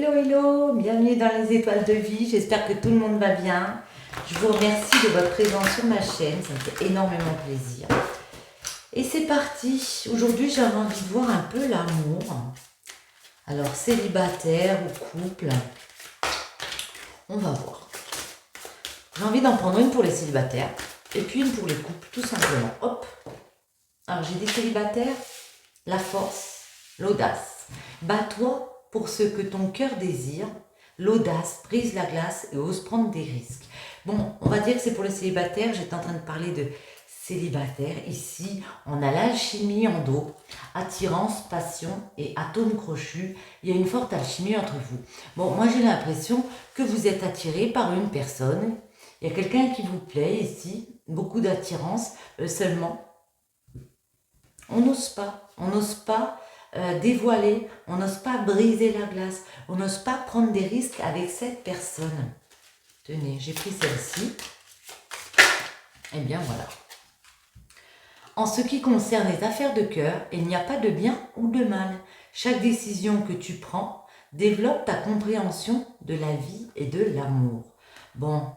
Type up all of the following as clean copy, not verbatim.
Hello, hello, bienvenue dans les étoiles de vie, j'espère que tout le monde va bien. Je vous remercie de votre présence sur ma chaîne, ça me fait énormément plaisir. Et c'est parti, aujourd'hui j'avais envie de voir un peu l'amour. Alors célibataire ou couple, on va voir. J'ai envie d'en prendre une pour les célibataires et puis une pour les couples, tout simplement. Hop. Alors j'ai dit célibataire, la force, l'audace. Bats-toi pour ce que ton cœur désire, l'audace, brise la glace et ose prendre des risques. Bon, on va dire que c'est pour les célibataires, j'étais en train de parler de célibataire. Ici, on a l'alchimie en dos, attirance, passion et atome crochu. Il y a une forte alchimie entre vous. Bon, moi j'ai l'impression que vous êtes attiré par une personne. Il y a quelqu'un qui vous plaît ici, beaucoup d'attirance, seulement on n'ose pas dévoiler, on n'ose pas briser la glace, on n'ose pas prendre des risques avec cette personne. Tenez, j'ai pris celle-ci. Eh bien voilà. En ce qui concerne les affaires de cœur, il n'y a pas de bien ou de mal. Chaque décision que tu prends développe ta compréhension de la vie et de l'amour. Bon,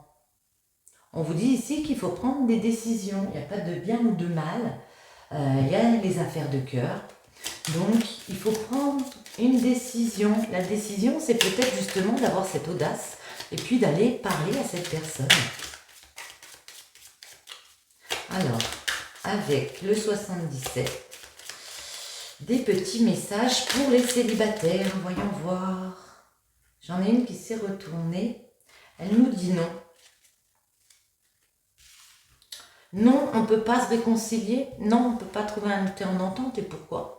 on vous dit ici qu'il faut prendre des décisions. Il n'y a pas de bien ou de mal. Il y a les affaires de cœur. Donc, il faut prendre une décision. La décision, c'est peut-être justement d'avoir cette audace et puis d'aller parler à cette personne. Alors, avec le 77, des petits messages pour les célibataires. Voyons voir. J'en ai une qui s'est retournée. Elle nous dit non. Non, on ne peut pas se réconcilier. Non, on ne peut pas trouver un terrain d'entente. Et pourquoi?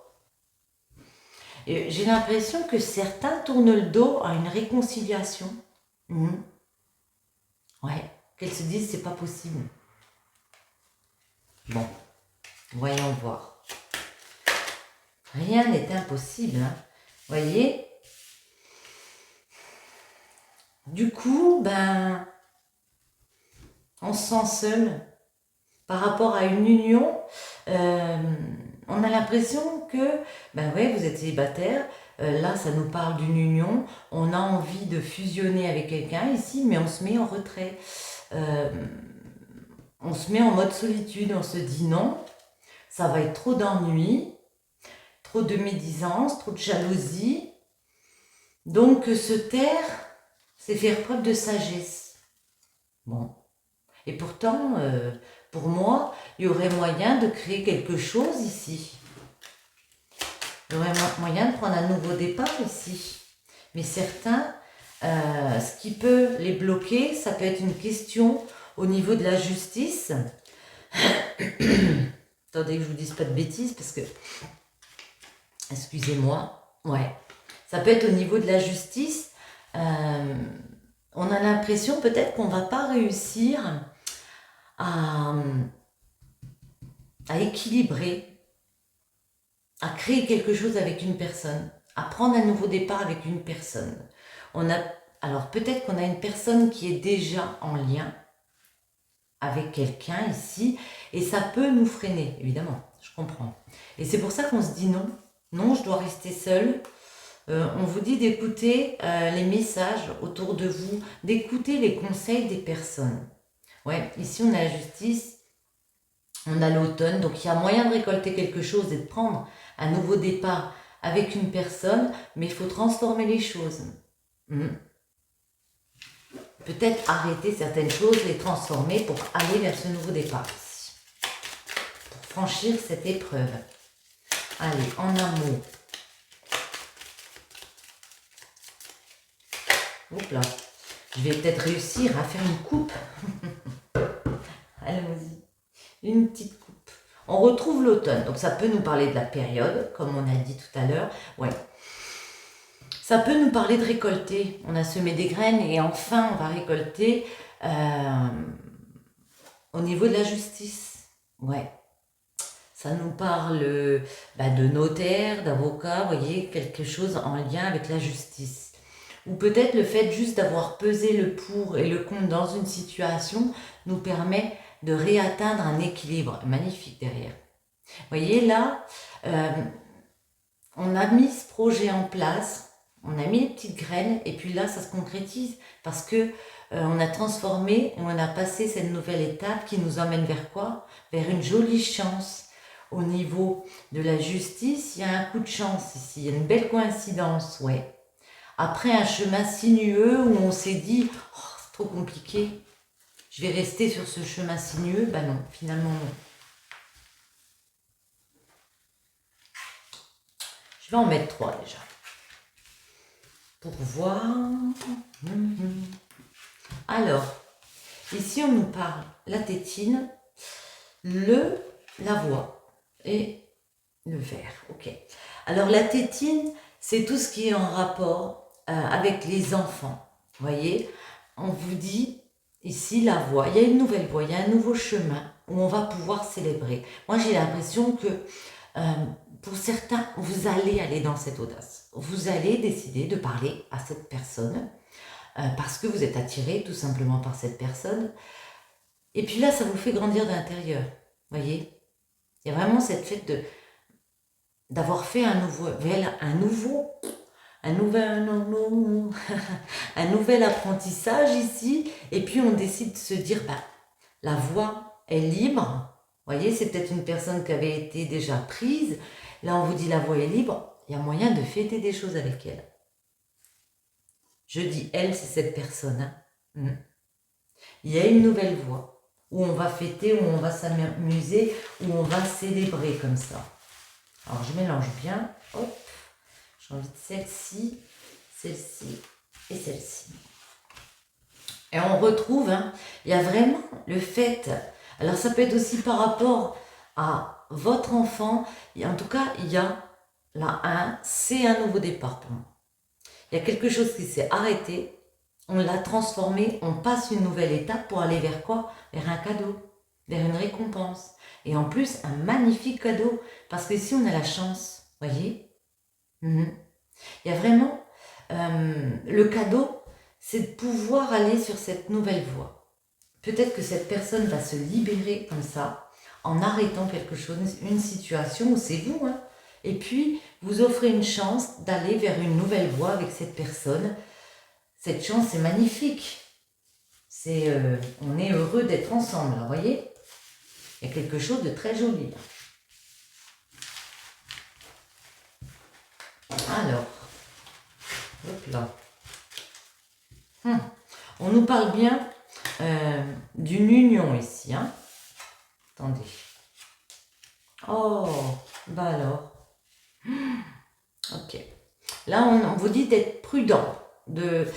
J'ai l'impression que certains tournent le dos à une réconciliation. Ouais, qu'elles se disent c'est pas possible. Bon, voyons voir. Rien n'est impossible, hein. Voyez? Du coup, on se sent seul. Par rapport à une union, on a l'impression que, ouais, vous êtes célibataire, là ça nous parle d'une union, on a envie de fusionner avec quelqu'un ici, mais on se met en retrait. On se met en mode solitude, on se dit non, ça va être trop d'ennui, trop de médisance, trop de jalousie. Donc se taire, c'est faire preuve de sagesse. Bon. Et pourtant, pour moi, il y aurait moyen de créer quelque chose ici. Il y aurait moyen de prendre un nouveau départ ici. Mais certains, ce qui peut les bloquer, ça peut être une question au niveau de la justice. Attendez que je vous dise pas de bêtises parce que... Excusez-moi. Ouais. Ça peut être au niveau de la justice. On a l'impression peut-être qu'on ne va pas réussir à équilibrer, à créer quelque chose avec une personne, à prendre un nouveau départ avec une personne. Alors peut-être qu'on a une personne qui est déjà en lien avec quelqu'un ici, et ça peut nous freiner, évidemment, je comprends. Et c'est pour ça qu'on se dit non, non, je dois rester seule. On vous dit d'écouter les messages autour de vous, d'écouter les conseils des personnes. Ouais, ici on a la justice, on a l'automne, donc il y a moyen de récolter quelque chose et de prendre un nouveau départ avec une personne, mais il faut transformer les choses. Peut-être arrêter certaines choses, les transformer pour aller vers ce nouveau départ ici. Pour franchir cette épreuve. Allez, en amour. Hop là. Je vais peut-être réussir à faire une coupe. Allons-y. Une petite coupe. On retrouve l'automne. Donc ça peut nous parler de la période, comme on a dit tout à l'heure. Ouais. Ça peut nous parler de récolter. On a semé des graines et enfin on va récolter au niveau de la justice. Ouais. Ça nous parle de notaire, d'avocat, vous voyez, quelque chose en lien avec la justice. Ou peut-être le fait juste d'avoir pesé le pour et le contre dans une situation nous permet de réatteindre un équilibre. Magnifique derrière. Vous voyez là, on a mis ce projet en place, On a mis les petites graines et puis là, ça se concrétise parce que on a transformé, on a passé cette nouvelle étape qui nous emmène vers quoi? Vers une jolie chance. Au niveau de la justice, il y a un coup de chance ici, il y a une belle coïncidence, ouais. Après un chemin sinueux où on s'est dit, oh, c'est trop compliqué, je vais rester sur ce chemin sinueux, ben non, finalement non. Je vais en mettre 3 déjà. Pour voir. Alors, ici on nous parle la tétine, la voix et le verre. Ok. Alors la tétine, c'est tout ce qui est en rapport avec les enfants. Vous voyez, on vous dit ici la voix. Il y a une nouvelle voie, il y a un nouveau chemin où on va pouvoir célébrer. Moi j'ai l'impression que pour certains, vous allez aller dans cette audace. Vous allez décider de parler à cette personne parce que vous êtes attiré tout simplement par cette personne. Et puis là, ça vous fait grandir de l'intérieur. Vous voyez, il y a vraiment cette fête d'avoir fait un nouvel apprentissage ici. Et puis on décide de se dire, bah, la voie est libre. Vous voyez, c'est peut-être une personne qui avait été déjà prise. Là, on vous dit la voie est libre. Il y a moyen de fêter des choses avec elle. Je dis elle, c'est cette personne. Hein. Il y a une nouvelle voie où on va fêter, où on va s'amuser, où on va célébrer comme ça. Alors, je mélange bien. Hop. J'ai envie de celle-ci, celle-ci et celle-ci. Et on retrouve, hein, il y a vraiment le fait. Alors, ça peut être aussi par rapport à votre enfant. Et en tout cas, il y a là c'est un nouveau départ pour moi. Il y a quelque chose qui s'est arrêté, on l'a transformé, on passe une nouvelle étape pour aller vers quoi? Vers un cadeau, vers une récompense. Et en plus, un magnifique cadeau, parce que ici, on a la chance, voyez. Il y a vraiment, le cadeau, c'est de pouvoir aller sur cette nouvelle voie. Peut-être que cette personne va se libérer comme ça, en arrêtant quelque chose, une situation où c'est vous, hein. Et puis, vous offrez une chance d'aller vers une nouvelle voie avec cette personne. Cette chance, c'est magnifique. On est heureux d'être ensemble, vous voyez. Il y a quelque chose de très joli. Alors, hop là. On nous parle bien d'une union ici. Hein. Attendez. Oh, bah alors. Ok. Là, on vous dit d'être prudent. Il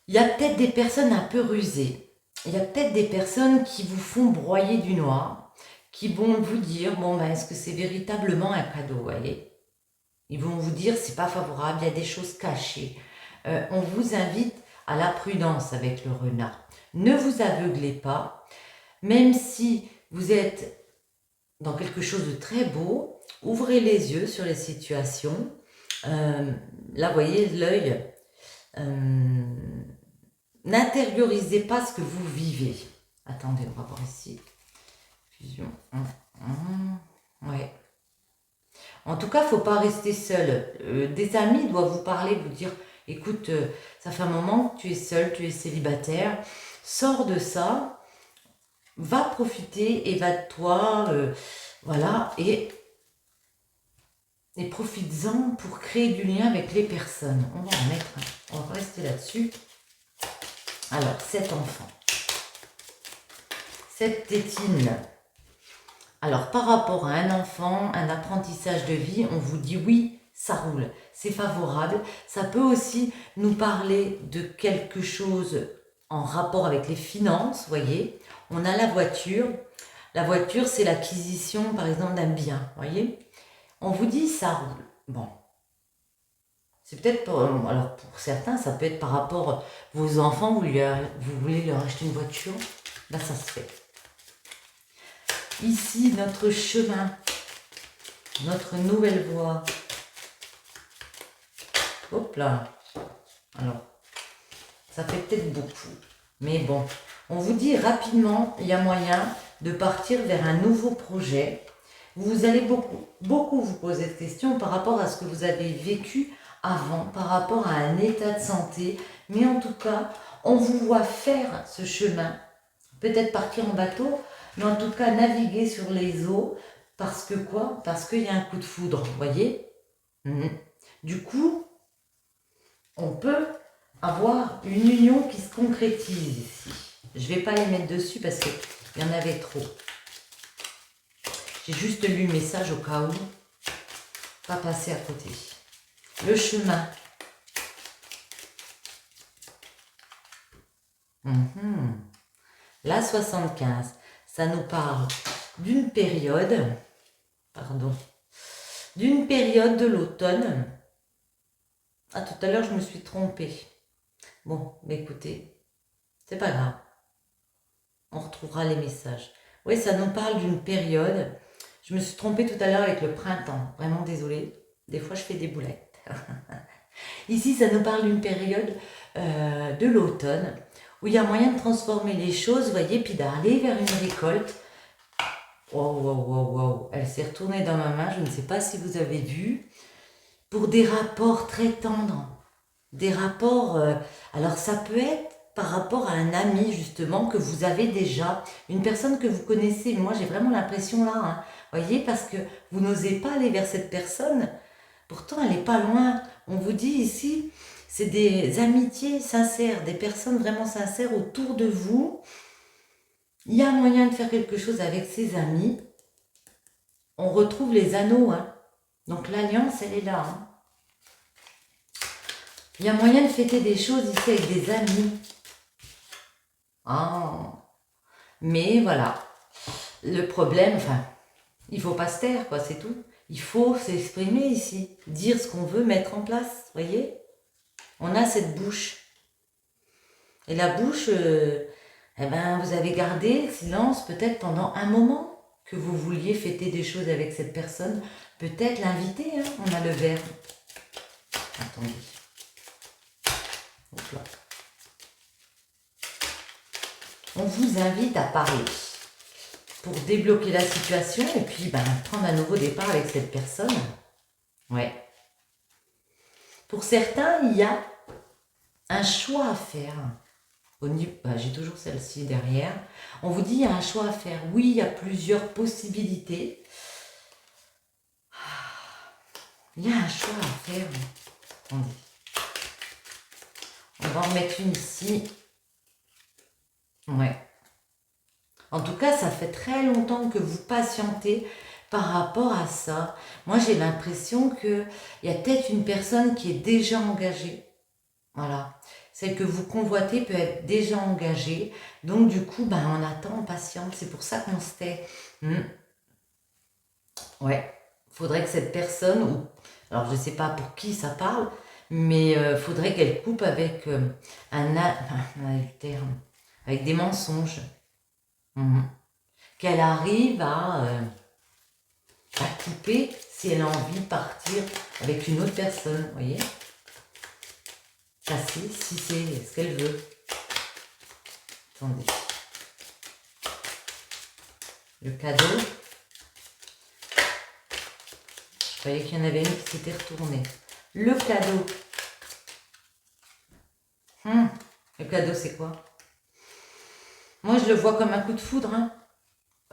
y a peut-être des personnes un peu rusées. Il y a peut-être des personnes qui vous font broyer du noir, qui vont vous dire, bon, ben, est-ce que c'est véritablement un cadeau, vous voyez? Ils vont vous dire, c'est pas favorable, il y a des choses cachées. On vous invite à la prudence avec le renard. Ne vous aveuglez pas, même si vous êtes dans quelque chose de très beau, ouvrez les yeux sur les situations. Là, vous voyez, l'œil, n'intériorisez pas ce que vous vivez. Attendez, on va voir ici. Fusion. Ouais. En tout cas, il ne faut pas rester seul. Des amis doivent vous parler, vous dire, écoute, ça fait un moment que tu es seul, tu es célibataire, sors de ça, va profiter, évade-toi, voilà, et profites-en pour créer du lien avec les personnes. On va en mettre, on va rester là-dessus. Alors, cet enfant, cette tétine. Alors, par rapport à un enfant, un apprentissage de vie, on vous dit oui, ça roule, c'est favorable. Ça peut aussi nous parler de quelque chose en rapport avec les finances, voyez. On a la voiture. La voiture, c'est l'acquisition, par exemple, d'un bien, voyez. On vous dit ça roule. Bon. C'est peut-être alors pour certains, ça peut être par rapport à vos enfants, vous voulez leur acheter une voiture, là ça se fait. Ici, notre chemin, notre nouvelle voie. Hop là. Alors, ça fait peut-être beaucoup. Mais bon, on vous dit rapidement, il y a moyen de partir vers un nouveau projet. Vous allez beaucoup vous poser de questions par rapport à ce que vous avez vécu avant par rapport à un état de santé. Mais en tout cas, on vous voit faire ce chemin. Peut-être partir en bateau, mais en tout cas naviguer sur les eaux. Parce que quoi? Parce qu'il y a un coup de foudre, vous voyez? Du coup, on peut avoir une union qui se concrétise ici. Je ne vais pas les mettre dessus parce qu'il y en avait trop. J'ai juste lu le message au cas où. Pas passer à côté. Le chemin. La 75, ça nous parle d'une période, d'une période de l'automne. Ah, tout à l'heure, je me suis trompée. Bon, mais écoutez, c'est pas grave. On retrouvera les messages. Oui, ça nous parle d'une période. Je me suis trompée tout à l'heure avec le printemps. Vraiment désolée. Des fois, je fais des boulettes. Ici, ça nous parle d'une période de l'automne où il y a moyen de transformer les choses, vous voyez, puis d'aller vers une récolte. Wow, wow, wow, wow. Elle s'est retournée dans ma main, je ne sais pas si vous avez vu, pour des rapports très tendres. Des rapports, alors ça peut être par rapport à un ami justement que vous avez déjà, une personne que vous connaissez. Moi, j'ai vraiment l'impression là, hein, voyez, parce que vous n'osez pas aller vers cette personne. Pourtant, elle n'est pas loin. On vous dit ici, c'est des amitiés sincères, des personnes vraiment sincères autour de vous. Il y a moyen de faire quelque chose avec ses amis. On retrouve les anneaux. Hein. Donc l'alliance, elle est là. Hein. Il y a moyen de fêter des choses ici avec des amis. Ah. Mais voilà. Le problème, enfin, il ne faut pas se taire, quoi, c'est tout. Il faut s'exprimer ici, dire ce qu'on veut mettre en place, voyez? On a cette bouche. Et la bouche, eh ben, vous avez gardé le silence peut-être pendant un moment que vous vouliez fêter des choses avec cette personne. Peut-être l'inviter, hein? On a le verbe. Attendez. Hop là. On vous invite à parler pour débloquer la situation et puis ben, prendre un nouveau départ avec cette personne. Ouais. Pour certains, il y a un choix à faire. J'ai toujours celle-ci derrière. On vous dit il y a un choix à faire. Oui, il y a plusieurs possibilités. Il y a un choix à faire. Attendez. On va en mettre une ici. Ouais. En tout cas, ça fait très longtemps que vous patientez par rapport à ça. Moi, j'ai l'impression qu'il y a peut-être une personne qui est déjà engagée. Voilà. Celle que vous convoitez peut être déjà engagée. Donc, du coup, ben, on attend, on patiente. C'est pour ça qu'on se tait. Ouais. Il faudrait que cette personne, ou alors je ne sais pas pour qui ça parle, mais il faudrait qu'elle coupe avec un adultère, avec des mensonges. Qu'elle arrive à couper si elle a envie de partir avec une autre personne, vous voyez? Casser si c'est ce qu'elle veut. Attendez. Le cadeau. Je croyais qu'il y en avait une qui s'était retournée. Le cadeau. Le cadeau, c'est quoi? Moi, je le vois comme un coup de foudre. Hein.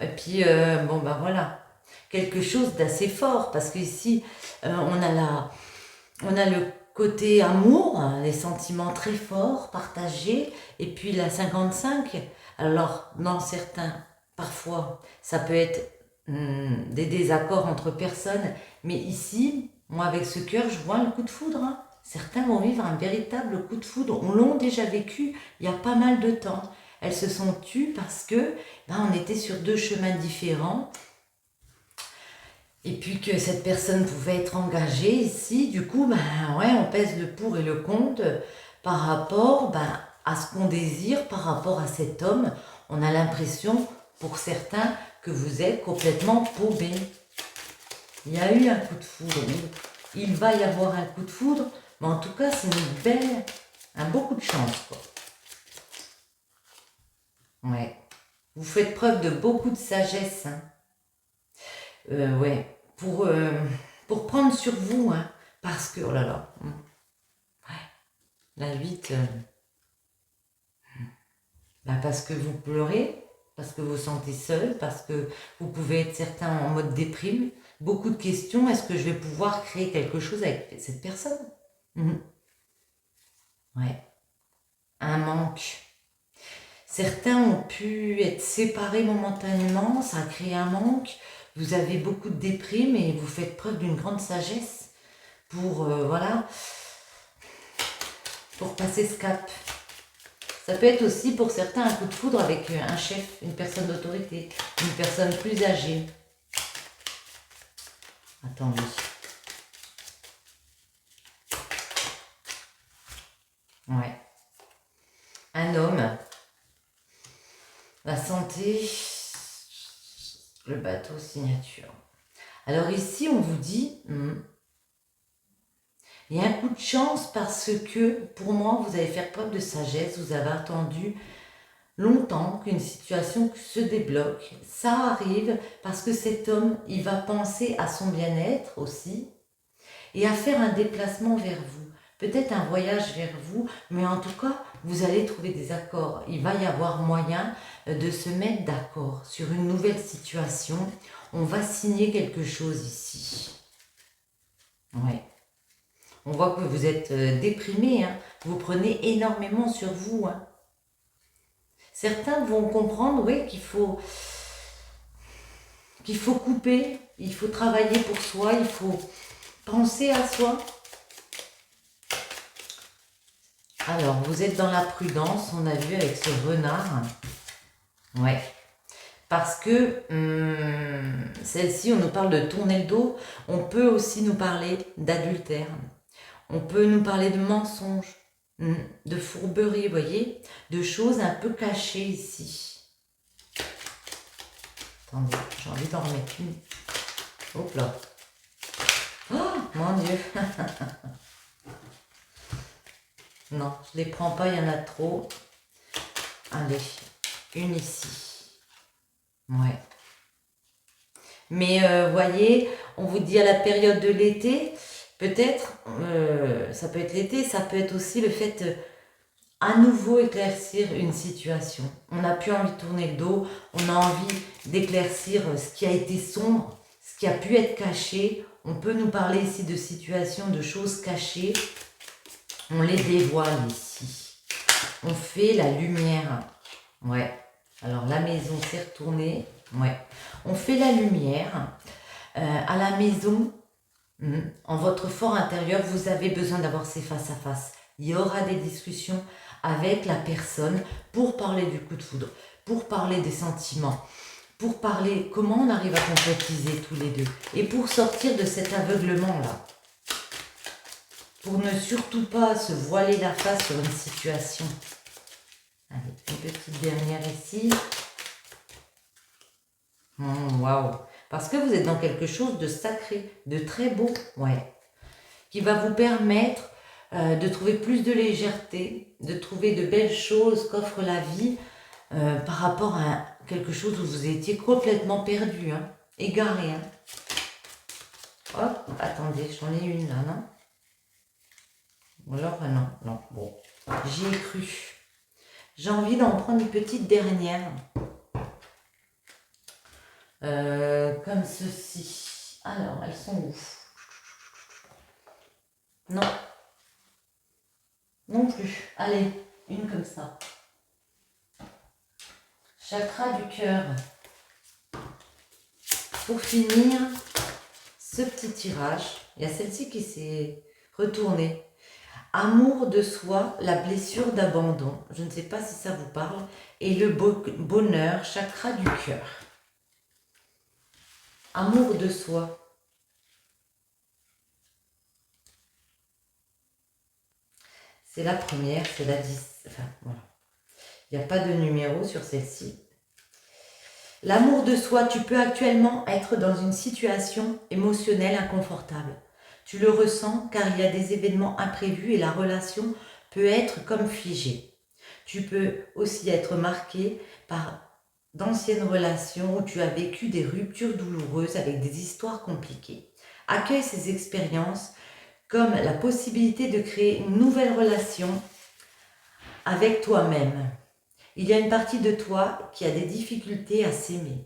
Et puis, bon, ben voilà. Quelque chose d'assez fort. Parce qu'ici, on a le côté amour, hein, les sentiments très forts, partagés. Et puis, la 55. Alors, dans certains, parfois, ça peut être des désaccords entre personnes. Mais ici, moi, avec ce cœur, je vois le coup de foudre. Hein. Certains vont vivre un véritable coup de foudre. On l'a déjà vécu il y a pas mal de temps. Elles se sont tues parce que on était sur deux chemins différents. Et puis que cette personne pouvait être engagée ici. Du coup, ouais, on pèse le pour et le contre par rapport à ce qu'on désire, par rapport à cet homme. On a l'impression, pour certains, que vous êtes complètement paumé. Il y a eu un coup de foudre. Il va y avoir un coup de foudre. Mais en tout cas, c'est un beau coup de chance, quoi. Ouais. Vous faites preuve de beaucoup de sagesse. Hein. Ouais. Pour prendre sur vous, hein, Parce que, oh là là, ouais, la 8, parce que vous pleurez, parce que vous vous sentez seul, parce que vous pouvez être certains en mode déprime. Beaucoup de questions, est-ce que je vais pouvoir créer quelque chose avec cette personne? Ouais, un manque. Certains ont pu être séparés momentanément, ça a créé un manque. Vous avez beaucoup de déprime et vous faites preuve d'une grande sagesse pour, voilà, pour passer ce cap. Ça peut être aussi pour certains un coup de foudre avec un chef, une personne d'autorité, une personne plus âgée. Attendez. Ouais. Un homme. La santé. Le bateau signature. Alors ici, on vous dit, il y a un coup de chance parce que, pour moi, vous allez faire preuve de sagesse, vous avez attendu longtemps qu'une situation se débloque. Ça arrive parce que cet homme, il va penser à son bien-être aussi et à faire un déplacement vers vous. Peut-être un voyage vers vous, mais en tout cas, vous allez trouver des accords. Il va y avoir moyen de se mettre d'accord sur une nouvelle situation. On va signer quelque chose ici. Ouais. On voit que vous êtes déprimé, hein. Vous prenez énormément sur vous. Hein. Certains vont comprendre, oui, qu'il faut couper, il faut travailler pour soi, il faut penser à soi. Alors, vous êtes dans la prudence, on a vu avec ce renard. Ouais. Parce que celle-ci, on nous parle de tourner le dos. On peut aussi nous parler d'adultère. On peut nous parler de mensonges, de fourberie, vous voyez, de choses un peu cachées ici. Attendez, j'ai envie d'en remettre une. Hop là. Oh, mon Dieu. Non, je ne les prends pas, il y en a trop. Allez, une ici. Ouais. Mais voyez, on vous dit à la période de l'été, peut-être, ça peut être l'été, ça peut être aussi le fait à nouveau éclaircir une situation. On n'a plus envie de tourner le dos, on a envie d'éclaircir ce qui a été sombre, ce qui a pu être caché. On peut nous parler ici de situations, de choses cachées. On les dévoile ici. On fait la lumière. Ouais. Alors la maison s'est retournée. Ouais. On fait la lumière. À la maison, en votre fort intérieur, vous avez besoin d'avoir ces face à face. Il y aura des discussions avec la personne pour parler du coup de foudre, pour parler des sentiments, pour parler comment on arrive à concrétiser tous les deux et pour sortir de cet aveuglement-là. Pour ne surtout pas se voiler la face sur une situation. Allez, une petite dernière ici. Waouh! Parce que vous êtes dans quelque chose de sacré, de très beau, ouais, qui va vous permettre de trouver plus de légèreté, de trouver de belles choses qu'offre la vie par rapport à quelque chose où vous étiez complètement perdu, hein, égaré. Hein. Hop, attendez, j'en ai une là, non? Ou alors, non, bon, j'y ai cru. J'ai envie d'en prendre une petite dernière. Comme ceci. Alors, elles sont où? Non. Non plus. Allez, une comme ça. Chakra du cœur. Pour finir, ce petit tirage, il y a celle-ci qui s'est retournée. Amour de soi, la blessure d'abandon. Je ne sais pas si ça vous parle. Et le bonheur, chakra du cœur. Amour de soi. C'est la première, c'est la 10. Enfin, voilà. Il n'y a pas de numéro sur celle-ci. L'amour de soi, tu peux actuellement être dans une situation émotionnelle inconfortable. Tu le ressens car il y a des événements imprévus et la relation peut être comme figée. Tu peux aussi être marqué par d'anciennes relations où tu as vécu des ruptures douloureuses avec des histoires compliquées. Accueille ces expériences comme la possibilité de créer une nouvelle relation avec toi-même. Il y a une partie de toi qui a des difficultés à s'aimer.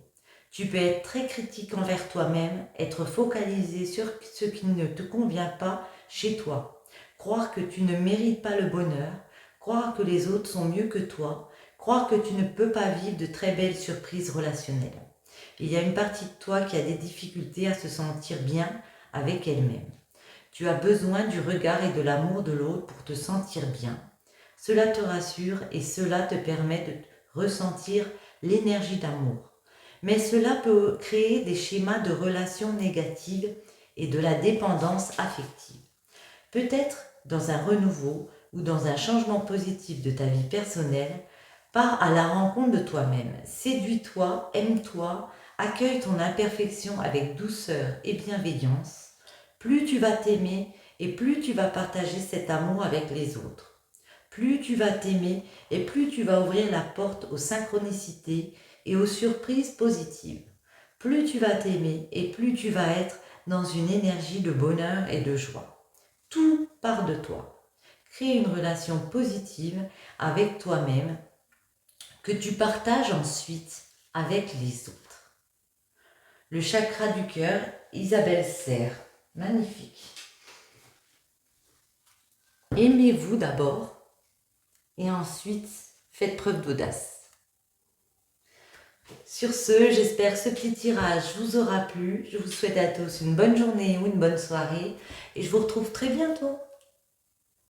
Tu peux être très critique envers toi-même, être focalisé sur ce qui ne te convient pas chez toi, croire que tu ne mérites pas le bonheur, croire que les autres sont mieux que toi, croire que tu ne peux pas vivre de très belles surprises relationnelles. Il y a une partie de toi qui a des difficultés à se sentir bien avec elle-même. Tu as besoin du regard et de l'amour de l'autre pour te sentir bien. Cela te rassure et cela te permet de ressentir l'énergie d'amour. Mais cela peut créer des schémas de relations négatives et de la dépendance affective. Peut-être dans un renouveau ou dans un changement positif de ta vie personnelle, pars à la rencontre de toi-même. Séduis-toi, aime-toi, accueille ton imperfection avec douceur et bienveillance. Plus tu vas t'aimer et plus tu vas partager cet amour avec les autres. Plus tu vas t'aimer et plus tu vas ouvrir la porte aux synchronicités et aux surprises positives. Plus tu vas t'aimer et plus tu vas être dans une énergie de bonheur et de joie. Tout part de toi. Crée une relation positive avec toi-même que tu partages ensuite avec les autres. Le chakra du cœur, Isabelle Serre. Magnifique. Aimez-vous d'abord et ensuite faites preuve d'audace. Sur ce, j'espère que ce petit tirage vous aura plu. Je vous souhaite à tous une bonne journée ou une bonne soirée et je vous retrouve très bientôt.